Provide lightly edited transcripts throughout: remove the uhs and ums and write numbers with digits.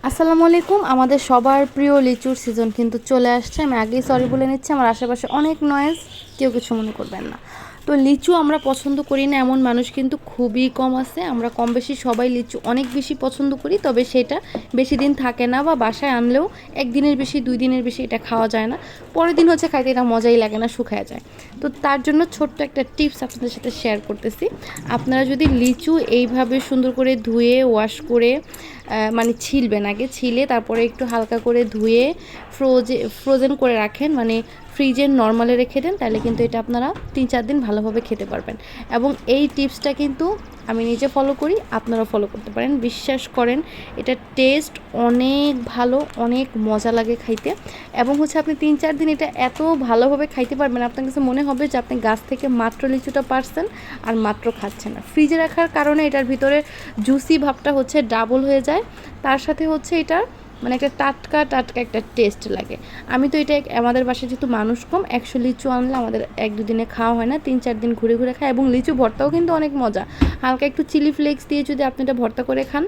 আসসালামু আলাইকুম। আমাদের সবার প্রিয় লিচুর সিজন কিন্তু চলে আসছে। আমি আগেই সরি বলে নিচ্ছি, আমার আশেপাশে অনেক নয়েজ, কেউ কিছু মনে করবেন না। তো লিচু আমরা পছন্দ করি না এমন মানুষ কিন্তু খুবই কম আছে। আমরা কম বেশি সবাই লিচু অনেক বেশি পছন্দ করি, তবে সেটা বেশি দিন থাকে না, বা বাসায় আনলেও একদিনের বেশি 2 দিনের বেশি এটা খাওয়া যায় না। পরের দিন হচ্ছে খাইতে এটা মজাই লাগে না, শুকায় যায়। তো তার জন্য ছোট্ট একটা টিপস আপনাদের সাথে শেয়ার করতেছি। আপনারা যদি লিচু এইভাবে সুন্দর করে ধুয়ে ওয়াশ করে মানে ছিলবেন, আগে ছিলে তারপরে একটু হালকা করে ধুয়ে ফ্রোজেন করে রাখেন, মানে ফ্রিজে নর্মালে রেখে দেন, তাহলে কিন্তু এটা আপনারা 3-4 দিন ভালোভাবে খেতে পারবেন। এবং এই টিপসটা কিন্তু আমি নিজে ফলো করি, আপনারাও ফলো করতে পারেন। বিশ্বাস করেন, এটা টেস্ট অনেক ভালো, অনেক মজা লাগে খাইতে। এবং হচ্ছে আপনি 3-4 দিন এটা এত ভালোভাবে খাইতে পারবেন, আপনার কাছে মনে হবে যে আপনি গাছ থেকে মাত্র লিচুটা পারছেন আর মাত্র খাচ্ছেন না। ফ্রিজে রাখার কারণে এটার ভিতরে জুসি ভাবটা হচ্ছে ডাবল হয়ে যায়, তার সাথে হচ্ছে এটা মানে একটা টাটকা টাটকা একটা টেস্ট লাগে। আমি তো এটা আমাদের বাসায় যেহেতু মানুষ কম, 100 লিচু আনলে আমাদের 1-2 দিনে খাওয়া হয় না, 3-4 দিন ঘুরে ঘুরে খায়। এবং লিচু ভর্তাও কিন্তু অনেক মজা। হালকা একটু চিলি ফ্লেক্স দিয়ে যদি আপনি এটা ভর্তা করে খান,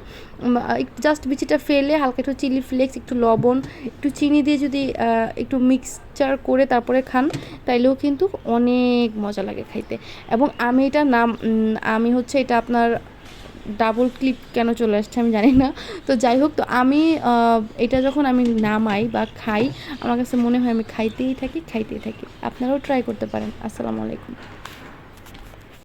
একটু জাস্ট বিচিটা ফেলে হালকা একটু চিলি ফ্লেক্স, একটু লবণ, একটু চিনি দিয়ে যদি একটু মিক্সচার করে তারপরে খান, তাইলেও কিন্তু অনেক মজা লাগে খাইতে। এবং আমি এটা আমি হচ্ছে এটা আপনার ডাবল ক্লিপ কেন চলে আসছে আমি জানি না। তো যাই হোক, তো আমি এটা যখন আমি নামাই বা খাই, আমার কাছে মনে হয় আমি খাইতেই থাকি। আপনারাও ট্রাই করতে পারেন। আসসালামু আলাইকুম।